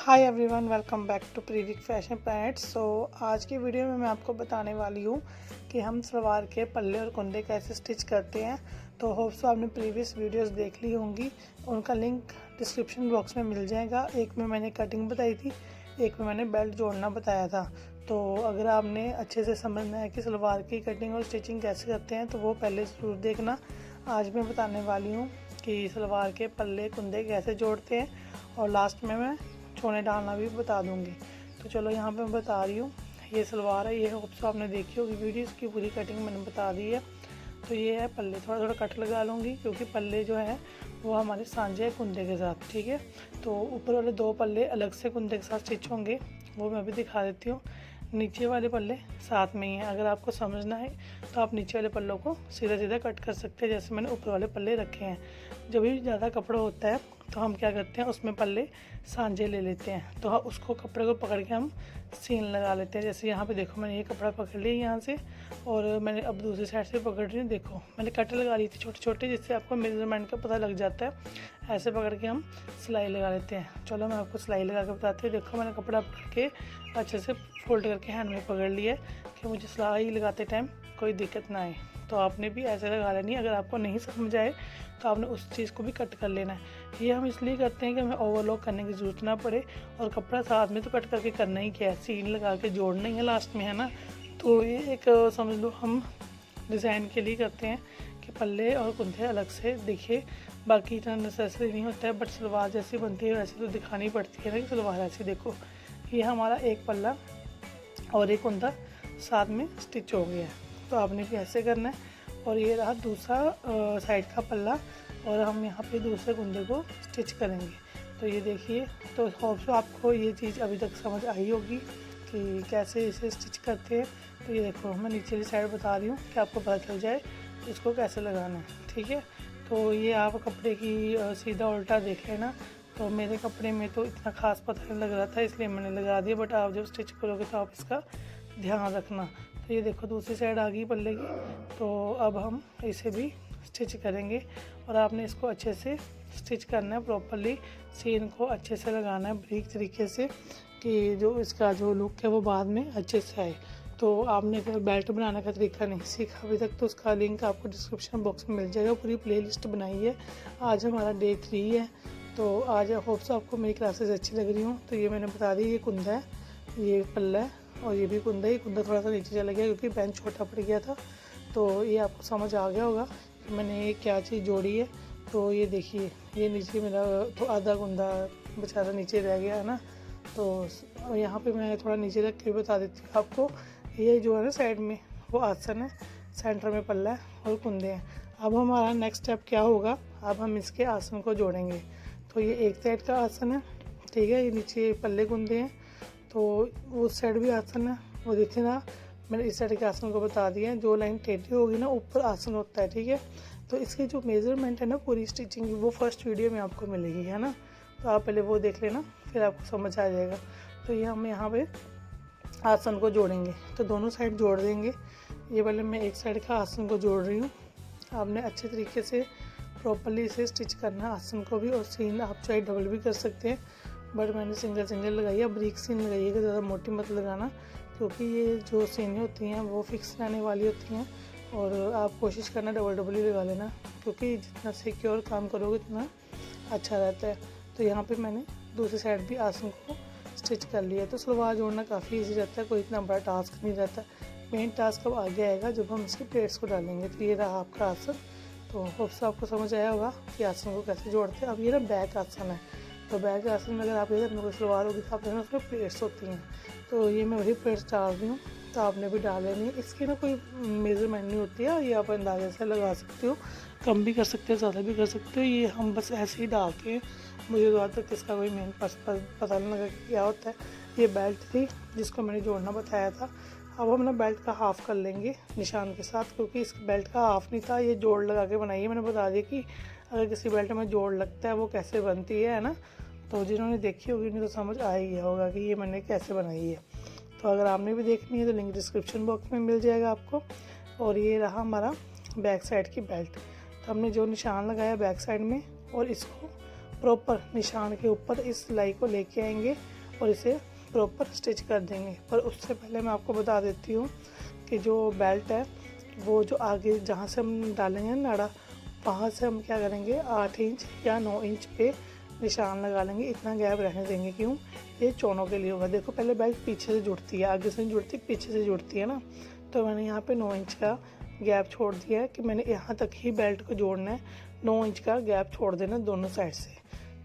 Hi everyone, welcome back to Previk fashion pant. आज की video में मैं आपको बताने वाली हूँ कि हम सलवार के पल्ले और कुंदे कैसे स्टिच करते हैं। तो होप्स आपने प्रीवियस वीडियोस देख ली होंगी, उनका लिंक डिस्क्रिप्शन बॉक्स में मिल जाएगा। एक में मैंने कटिंग बताई थी, एक में मैंने बेल्ट जोड़ना बताया था। तो अगर आपने अच्छे से समझना है कि सलवार की कटिंग और स्टिचिंग कैसे करते हैं तो वो पहले ज़रूर देखना। आज मैं बताने वाली हूँ कि सलवार के पल्ले कुंदे कैसे जोड़ते हैं और लास्ट में मैं छोने डालना भी बता दूंगी। तो चलो यहाँ पे मैं बता रही हूँ। ये सलवार है, ये होप्स आपने देखी होगी वीडियो, इसकी पूरी कटिंग मैंने बता दी है। तो ये है पल्ले, थोड़ा थोड़ा कट लगा लूँगी क्योंकि पल्ले जो है वो हमारे सांझे है कुंदे के साथ, ठीक है। तो ऊपर वाले दो पल्ले अलग से कुंदे के साथ स्टिच होंगे, वो मैं भी दिखा देती हूँ। नीचे वाले पल्ले साथ में ही हैं। अगर आपको समझना है तो आप नीचे वाले पल्लों को सीधा सीधा कट कर सकते हैं, जैसे मैंने ऊपर वाले पल्ले रखे हैं। जब भी ज़्यादा कपड़ा होता है तो हम क्या करते हैं, उसमें पल्ले सांझे ले लेते हैं, तो उसको कपड़े को पकड़ के हम सीन लगा लेते हैं। जैसे यहाँ पे देखो, मैंने ये कपड़ा पकड़ लिया यहाँ से और मैंने अब दूसरी साइड से पकड़ रही हूँ। देखो मैंने कट लगा ली थी छोटे छोटे, जिससे आपको मेजरमेंट का पता लग जाता है। ऐसे पकड़ के हम सिलाई लगा लेते हैं। चलो मैं आपको सिलाई लगा के बताती हूँ। देखो मैंने कपड़ा पकड़ के अच्छे से फोल्ड करके हैंड में पकड़ लिया है कि मुझे सिलाई लगाते टाइम कोई दिक्कत ना आए। तो आपने भी ऐसे लगा लेनी है। अगर आपको नहीं समझ आए तो आपने उस चीज़ को भी कट कर लेना है। ये हम इसलिए करते हैं कि हमें ओवरलॉक करने की ज़रूरत ना पड़े, और कपड़ा साथ में तो कट करके करना ही क्या है, सीन लगा के जोड़ना ही है लास्ट में, है ना। तो ये एक समझ लो हम डिज़ाइन के लिए करते हैं कि पल्ले और कुंधे अलग से दिखे। बाकी इतना नेसेसरी नहीं होता है, बट सलवार जैसी बनती है वैसे तो दिखानी पड़ती है ना कि सलवार ऐसी। देखो ये हमारा एक पल्ला और एक कुंधा साथ में स्टिच हो गया है। तो आपने भी ऐसे करना है। और ये रहा दूसरा साइड का पल्ला, और हम यहाँ पे दूसरे कुंधे को स्टिच करेंगे। तो ये देखिए, तो होप आपको ये चीज़ अभी तक समझ आई होगी कि कैसे इसे स्टिच करते हैं। तो ये देखो मैं नीचे वाली साइड बता रही हूँ कि आपको पता चल जाए इसको कैसे लगाना है, ठीक है। तो ये आप कपड़े की सीधा उल्टा देख लेना। तो मेरे कपड़े में तो इतना ख़ास पता नहीं लग रहा था, इसलिए मैंने लगा दिया, बट आप जब स्टिच करोगे तो आप इसका ध्यान रखना। तो ये देखो दूसरी साइड आ गई पल्ले की। तो अब हम इसे भी स्टिच करेंगे, और आपने इसको अच्छे से स्टिच करना है प्रॉपरली। सीन को अच्छे से लगाना है बारीक तरीके से, कि जो इसका जो लुक है वो बाद में अच्छे से आए। तो आपने अगर बेल्ट बनाने का तरीका नहीं सीखा अभी तक तो उसका लिंक आपको डिस्क्रिप्शन बॉक्स में मिल जाएगा। पूरी प्लेलिस्ट बनाई है। आज हमारा डे 3 है। तो आज होप्स आपको मेरी क्लासेस अच्छी लग रही हूँ। तो ये मैंने बता दी, ये कुंदा है, ये पल्ला है, और ये भी कुंदा है। ये कुंदा थोड़ा सा नीचे चला गया क्योंकि बेंच छोटा पड़ गया था। तो ये आपको समझ आ गया होगा कि मैंने ये क्या चीज़ जोड़ी है। तो ये देखिए, ये नीचे मेरा तो आधा कुंदा बेचारा नीचे रह गया है ना। तो यहाँ पे मैं थोड़ा नीचे रख के बता देती हूँ आपको। ये जो है ना साइड में वो आसन है, सेंटर में पल्ला है और कुंदे हैं। अब हमारा नेक्स्ट स्टेप क्या होगा, अब हम इसके आसन को जोड़ेंगे। तो ये एक साइड का आसन है, ठीक है। ये नीचे पल्ले कुंदे हैं, तो उस साइड भी आसन है, वो देखिए ना। मैंने इस साइड के आसन को बता दिया है। जो लाइन टेढ़ी होगी ना ऊपर आसन होता है, ठीक है। तो इसकी जो मेजरमेंट है ना पूरी स्टिचिंग की, वो फर्स्ट वीडियो में आपको मिलेगी, है ना। तो आप पहले वो देख लेना, फिर आपको समझ आ जाएगा। तो ये हम यहाँ पे आसन को जोड़ेंगे, तो दोनों साइड जोड़ देंगे। ये वाले मैं एक साइड का आसन को जोड़ रही हूँ। आपने अच्छे तरीके से प्रॉपरली इसे स्टिच करना है आसन को भी, और सीन आप चाहे डबल भी कर सकते हैं, बट मैंने सिंगल सिंगल लगाई है। ब्रीक सीन लगाइएगा, ज़्यादा मोटी मत लगाना, क्योंकि ये जो सीनें होती हैं वो फिक्स रहने वाली होती हैं। और आप कोशिश करना डबल डबल ही लगा लेना, क्योंकि जितना सिक्योर काम करोगे उतना अच्छा रहता है। तो यहाँ पे मैंने दूसरी साइड भी आसन को स्टिच कर लिया। तो सलवार जोड़ना काफ़ी इजी रहता है, कोई इतना बड़ा टास्क नहीं रहता। मेन टास्क अब आगे आएगा जब हम इसके प्लेट्स को डालेंगे। तो ये रहा आपका आसन। तो होप्स आपको समझ आया होगा कि आसन को कैसे जोड़ते हैं। अब ये ना बैक आसन है। तो बैक आसन में अगर आप इधर कोई सलवार होगी तो आप देखना उसमें प्लेट्स होती हैं। तो ये मैं वही प्लेट्स डाल रही हूँ, तो आपने भी डाल लेनी है। इसकी ना कोई मेजरमेंट नहीं होती है, ये आप अंदाजे से लगा सकते हो, कम भी कर सकते हो, ज़्यादा भी कर सकते हो। ये हम बस ऐसे ही डालते हैं। मुझे तो आज तक इसका कोई मेन पता नहीं लगा कि क्या होता है। ये बेल्ट थी जिसको मैंने जोड़ना बताया था। अब हम ना बेल्ट का हाफ़ कर लेंगे निशान के साथ, क्योंकि इस बेल्ट का हाफ़ नहीं था, ये जोड़ लगा के बनाई है। मैंने बता दिया कि अगर किसी बेल्ट में जोड़ लगता है वो कैसे बनती है ना। तो जिन्होंने देखी होगी उन्हें तो समझ आ ही गया होगा कि ये मैंने कैसे बनाई है। तो अगर आपने भी देखनी है तो लिंक डिस्क्रिप्शन बॉक्स में मिल जाएगा आपको। और ये रहा हमारा बैक साइड की बेल्ट। तो हमने जो निशान लगाया बैक साइड में, और इसको प्रॉपर निशान के ऊपर इस सिलाई को लेके आएंगे और इसे प्रॉपर स्टिच कर देंगे। पर उससे पहले मैं आपको बता देती हूँ कि जो बेल्ट है वो जो आगे जहाँ से हम डालेंगे नाड़ा, वहाँ से हम क्या करेंगे 8 इंच या 9 इंच पे निशान लगा लेंगे। इतना गैप रहने देंगे, क्यों? ये चोनों के लिए होगा। देखो पहले बेल्ट पीछे से जुड़ती है, आगे से नहीं जुड़ती, पीछे से जुड़ती है ना। तो मैंने यहाँ पे 9 इंच का गैप छोड़ दिया है कि मैंने यहाँ तक ही बेल्ट को जोड़ना है। 9 इंच का गैप छोड़ देना दोनों साइड से।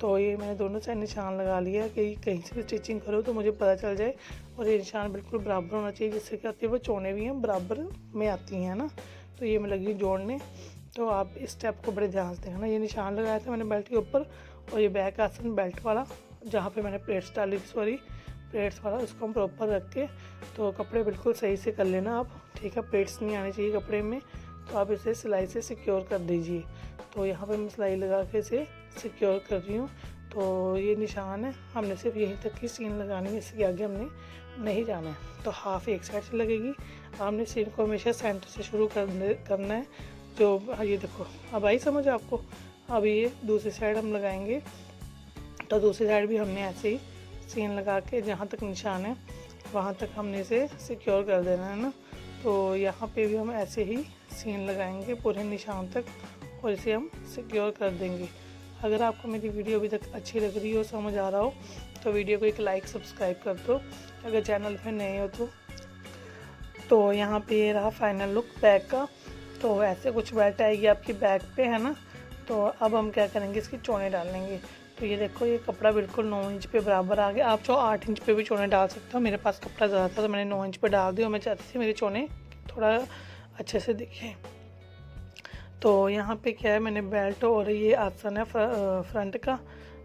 तो ये मैंने दोनों साइड निशान लगा लिया है कि कहीं से भी स्टिचिंग करो तो मुझे पता चल जाए। और ये निशान बिल्कुल बराबर होना चाहिए, जिससे क्या होती है वो चोने भी हैं बराबर में आती हैं ना। तो ये मैं लगी जोड़ने। तो आप इस स्टेप को बड़े ध्यान से देखना। ये निशान लगाया था मैंने बेल्ट के ऊपर, और ये बैक आसन बेल्ट वाला जहाँ पे मैंने प्लेट्स डाली थी, सॉरी प्लेट्स वाला, उसको हम प्रॉपर रख के तो कपड़े बिल्कुल सही से कर लेना आप, ठीक है। प्लेट्स नहीं आनी चाहिए कपड़े में, तो आप इसे सिलाई से सिक्योर कर दीजिए। तो यहाँ पे मैं सिलाई लगा के इसे सिक्योर कर रही हूँ। तो ये निशान है, हमने सिर्फ यहीं तक की सीन लगानी है, इसके आगे हमने नहीं जाना है। तो हाफ एक साइड से लगेगी। आपने सीन को हमेशा सेंटर से शुरू करना है। जो ये देखो अब आई समझ आपको। अब ये दूसरी साइड हम लगाएंगे, तो दूसरी साइड भी हमने ऐसे ही सीन लगा के जहाँ तक निशान है वहाँ तक हमने इसे सिक्योर कर देना है ना। तो यहाँ पे भी हम ऐसे ही सीन लगाएंगे पूरे निशान तक, और इसे हम सिक्योर कर देंगे। अगर आपको मेरी वीडियो अभी तक अच्छी लग रही हो, समझ आ रहा हो, तो वीडियो को एक लाइक सब्सक्राइब कर दो। अगर चैनल पे नए हो तो यहाँ पे ये रहा फाइनल लुक बैक का। तो ऐसे कुछ बेल्ट आएगी आपकी बैक पे, है ना। तो अब हम क्या करेंगे, इसकी चोने डाल लेंगे। तो ये देखो ये कपड़ा बिल्कुल 9 इंच पे बराबर आ गया। आप चाहो 8 इंच पे भी चोने डाल सकते हो। मेरे पास कपड़ा ज़्यादा था तो मैंने 9 इंच पे डाल दिया। मैं चाहती थी मेरे चोने थोड़ा अच्छे से दिखे। तो यहाँ पे क्या है, मैंने बेल्ट और ये आसन है फ्रंट का,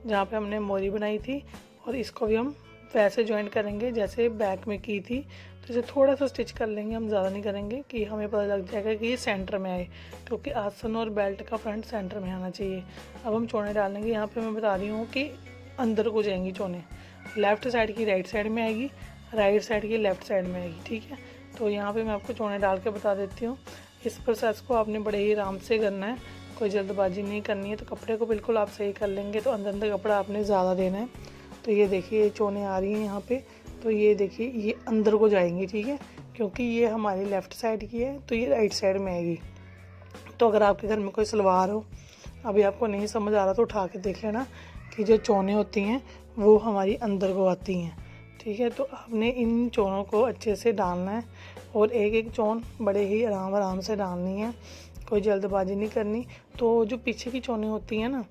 जहाँ पे हमने मोरी बनाई थी, और इसको भी हम वैसे ज्वाइन करेंगे जैसे बैक में की थी। तो इसे थोड़ा सा स्टिच कर लेंगे, हम ज़्यादा नहीं करेंगे, कि हमें पता लग जाएगा कि ये सेंटर में आए, क्योंकि आसन और बेल्ट का फ्रंट सेंटर में आना चाहिए। अब हम चोने डालेंगे। यहाँ पे मैं बता रही हूँ कि अंदर को जाएंगी चोने, लेफ़्ट साइड की राइट साइड में आएगी, राइट साइड की लेफ़्ट साइड में आएगी, ठीक है। तो यहाँ पर मैं आपको चोने डाल के बता देती हूँ। इस प्रोसेस को आपने बड़े ही आराम से करना है, कोई जल्दबाजी नहीं करनी है। तो कपड़े को बिल्कुल आप सही कर लेंगे। तो अंदर अंदर कपड़ा आपने ज़्यादा देना है। तो ये देखिए ये चोने आ रही हैं यहाँ पे। तो ये देखिए ये अंदर को जाएंगी, ठीक है, क्योंकि ये हमारी लेफ़्ट साइड की है तो ये राइट साइड में आएगी। तो अगर आपके घर में कोई सलवार हो, अभी आपको नहीं समझ आ रहा तो उठा के देख लेना कि जो चोने होती हैं वो हमारी अंदर को आती हैं, ठीक है। तो आपने इन चोनों को अच्छे से डालना है, और एक एक चोन बड़े ही आराम से डालनी है, कोई जल्दबाजी नहीं करनी। तो जो पीछे की चोने होती हैं ना,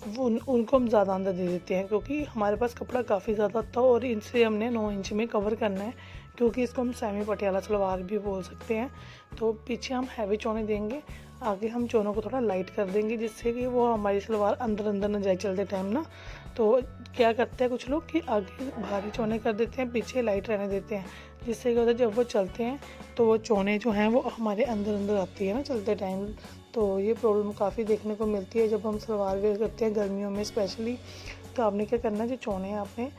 वो उनको हम ज़्यादा अंदर दे देते हैं, क्योंकि हमारे पास कपड़ा काफ़ी ज़्यादा था और इनसे हमने 9 इंच में कवर करना है, क्योंकि इसको हम सेमी पटियाला सलवार भी बोल सकते हैं। तो पीछे हम हैवी चोने देंगे, आगे हम चोनों को थोड़ा लाइट कर देंगे, जिससे कि वो हमारी सलवार अंदर अंदर न जाए चलते टाइम ना। तो क्या करते हैं कुछ लोग कि आगे भारी चोने कर देते हैं, पीछे लाइट रहने देते हैं, जिससे क्या होता है जब वो चलते हैं तो वो चोने जो हैं वो हमारे अंदर अंदर आती है ना चलते टाइम। तो ये प्रॉब्लम काफ़ी देखने को मिलती है जब हम सलवार वेयर करते हैं गर्मियों में स्पेशली। तो आपने क्या करना है, जो चोने हैं आपने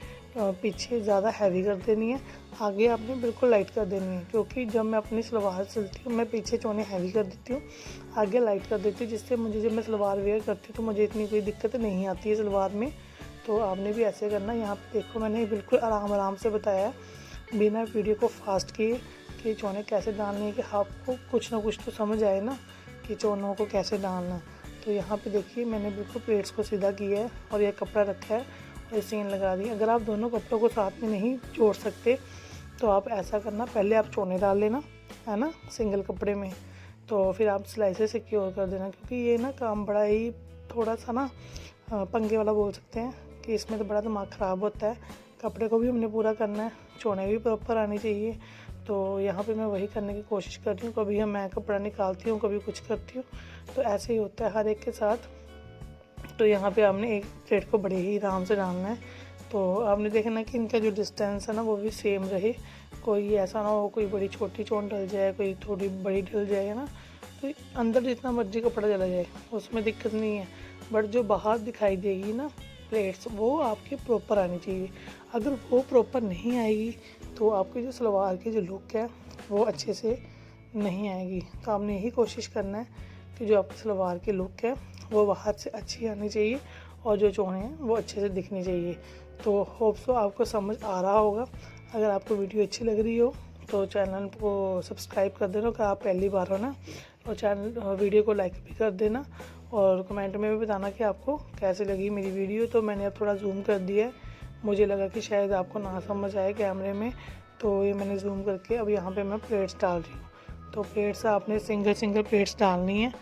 पीछे ज़्यादा हैवी कर देनी है, आगे आपने बिल्कुल लाइट कर देनी है। क्योंकि जब मैं अपनी सलवार सिलती हूँ मैं पीछे चोने हैवी कर देती हूँ, आगे लाइट कर देती हूँ, जिससे मुझे जब मैं सलवार वेयर करती हूँ तो मुझे इतनी कोई दिक्कत नहीं आती है सलवार में। तो आपने भी ऐसे करना। यहाँ पे देखो मैंने बिल्कुल आराम से बताया है, बिना वीडियो को फास्ट किए, कि चोने कैसे डालने हैं, कि आपको कुछ ना कुछ तो समझ आए ना कि चोनों को कैसे डालना है। तो यहाँ पे देखिए मैंने बिल्कुल प्लेट्स को सीधा किया है और यह कपड़ा रखा है और सीन लगा दी। अगर आप दोनों कपड़ों को साथ में नहीं जोड़ सकते तो आप ऐसा करना, पहले आप चोने डाल लेना, है ना, सिंगल कपड़े में, तो फिर आप सिलाई से सिक्योर कर देना। क्योंकि ये ना काम बड़ा ही थोड़ा सा ना पंगे वाला बोल सकते हैं, कि इसमें तो बड़ा दिमाग ख़राब होता है। कपड़े को भी हमने पूरा करना है, चोने भी प्रॉपर आनी चाहिए। तो यहाँ पे मैं वही करने की कोशिश कर रही हूँ। कभी मैं कपड़ा निकालती हूँ, कभी कुछ करती हूँ, तो ऐसे ही होता है हर एक के साथ। तो यहाँ पे आपने एक प्लेट को बड़े ही आराम से डालना है। तो आपने देखना कि इनका जो डिस्टेंस है ना वो भी सेम रहे, कोई ऐसा ना हो कोई बड़ी छोटी चोन डल जाए, कोई थोड़ी बड़ी डल जाए, है ना। तो अंदर जितना मर्जी कपड़ा चला जाए उसमें दिक्कत नहीं है, बट जो बाहर दिखाई देगी ना प्लेट्स वो आपकी प्रॉपर आनी चाहिए। अगर वो प्रॉपर नहीं आएगी तो आपकी जो सलवार की जो लुक है वो अच्छे से नहीं आएगी। तो आपने यही कोशिश करना है कि जो आपकी सलवार की लुक है वो बाहर से अच्छी आनी चाहिए और जो चोने हैं वो अच्छे से दिखनी चाहिए। तो होप सो आपको समझ आ रहा होगा। अगर आपको वीडियो अच्छी लग रही हो तो चैनल को सब्सक्राइब कर देना अगर आप पहली बार हो ना, और वीडियो को लाइक भी कर देना और कमेंट में भी बताना कि आपको कैसी लगी मेरी वीडियो। तो मैंने अब थोड़ा जूम कर दिया है, मुझे लगा कि शायद आपको ना समझ आए कैमरे में, तो ये मैंने जूम करके अब यहाँ पे मैं प्लेट्स डाल रही हूँ। तो प्लेट्स आपने सिंगल प्लेट्स डालनी है,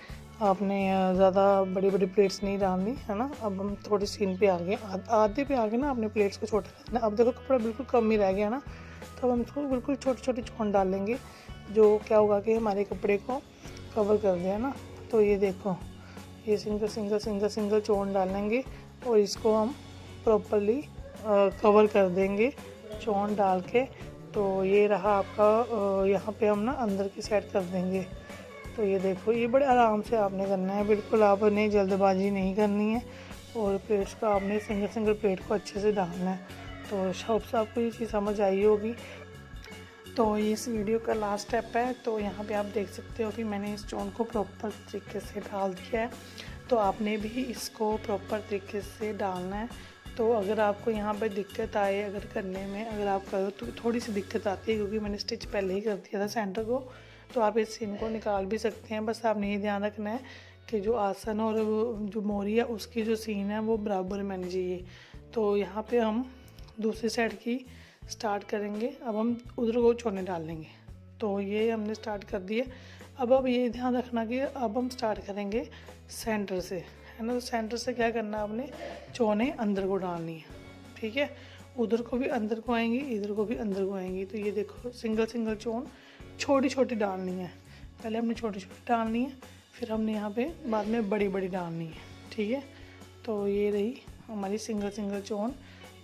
आपने ज़्यादा बड़ी बड़ी प्लेट्स नहीं डालनी है ना। अब हम थोड़ी सीन पे आ गए, आधे पे आ गए ना, आपने प्लेट्स को छोटा करना। अब देखो कपड़ा बिल्कुल कम ही रह गया ना, तो अब हम इसको बिल्कुल छोटे छोटे चौन डाल लेंगे, जो क्या होगा कि हमारे कपड़े को कवर कर दिया ना। तो ये देखो, ये सिंगल चौन डालेंगे और इसको हम प्रॉपरली कवर कर देंगे चौन डाल के। तो ये रहा आपका, यहाँ पे हम ना अंदर की साइड कर देंगे। तो ये देखो, ये बड़े आराम से आपने करना है, बिल्कुल आपने जल्दबाजी नहीं करनी है, और प्लेट्स को आपने सिंगल प्लेट को अच्छे से डालना है। तो शॉप से आपको ये चीज़ समझ आई होगी। तो ये इस वीडियो का लास्ट स्टेप है। तो यहाँ पे आप देख सकते हो कि मैंने इस चौन को प्रॉपर तरीके से डाल दिया है, तो आपने भी इसको प्रॉपर तरीके से डालना है। तो अगर आपको यहाँ पे दिक्कत आए अगर करने में, अगर आप करो तो थोड़ी सी दिक्कत आती है, क्योंकि मैंने स्टिच पहले ही कर दिया था सेंटर को, तो आप इस सीन को निकाल भी सकते हैं। बस आपने ये ध्यान रखना है कि जो आसन और जो मोरी है उसकी जो सीन है वो बराबर में आनी चाहिए। तो यहाँ पे हम दूसरी साइड की स्टार्ट करेंगे। अब हम उधर को चौने डाल लेंगे। तो ये हमने स्टार्ट कर दिए। अब ये ध्यान रखना कि अब हम स्टार्ट करेंगे सेंटर से, है ना। तो सेंटर से क्या करना है, आपने चौने अंदर को डालनी है, ठीक है। उधर को भी अंदर को आएंगी, इधर को भी अंदर को आएंगी। तो ये देखो, सिंगल चौन छोटी छोटी डालनी है। पहले हमने छोटी छोटी डालनी है, फिर हमने यहाँ पे बाद में बड़ी बड़ी डालनी है, ठीक है। तो ये रही हमारी सिंगल चौन।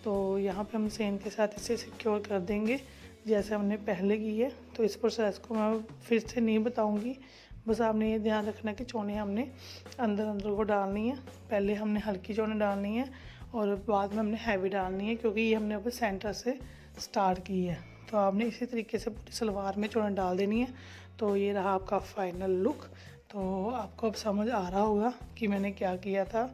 तो यहाँ पे हम सेन के साथ इसे सिक्योर कर देंगे जैसे हमने पहले की है। तो इस प्रोसेस को मैं फिर से नहीं बताऊँगी, बस आपने ये ध्यान रखना कि चौने हमने अंदर को डालनी है। पहले हमने हल्की चौने डालनी है और बाद में हमने हैवी डालनी है, क्योंकि ये हमने अब सेंटर से स्टार्ट की है। तो आपने इसी तरीके से पूरी सलवार में चौने डाल देनी है। तो ये रहा आपका फाइनल लुक। तो आपको अब समझ आ रहा होगा कि मैंने क्या किया था।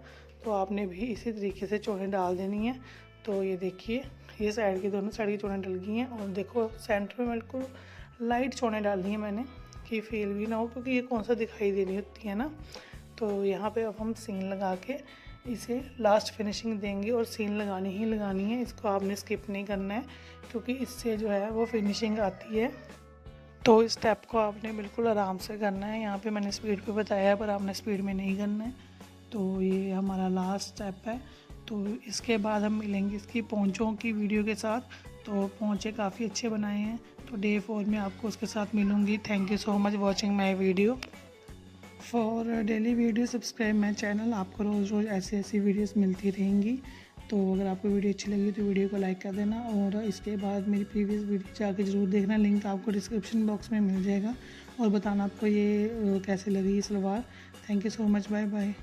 तो आपने भी इसी तरीके से चौने डाल देनी है। तो ये देखिए, ये साइड की दोनों साइड की चौने डल गई हैं, और देखो सेंटर में बिल्कुल लाइट चौने डालनी है मैंने, कि फेल भी ना हो, क्योंकि ये कौन सा दिखाई देनी होती है ना। तो यहाँ पे अब हम सीन लगा के इसे लास्ट फिनिशिंग देंगे, और सीन लगानी ही लगानी है, इसको आपने स्किप नहीं करना है, क्योंकि इससे जो है वो फिनिशिंग आती है। तो इस स्टेप को आपने बिल्कुल आराम से करना है। यहाँ पे मैंने स्पीड पे बताया है, पर आपने स्पीड में नहीं करना है। तो ये हमारा लास्ट स्टेप है। तो इसके बाद हम मिलेंगे इसकी पोंचों की वीडियो के साथ। तो पोंचे काफ़ी अच्छे बनाए हैं, तो डे 4 में आपको उसके साथ मिलूँगी। Thank you so much watching my video. For daily video subscribe my channel. आपको रोज़ ऐसी वीडियोस मिलती रहेंगी। तो अगर आपको वीडियो अच्छी लगी तो वीडियो को लाइक कर देना, और इसके बाद मेरी प्रीवियस वीडियो जाके ज़रूर देखना, लिंक आपको डिस्क्रिप्शन बॉक्स में मिल जाएगा, और बताना आपको ये कैसे लगी salwar. Thank you so much, bye bye.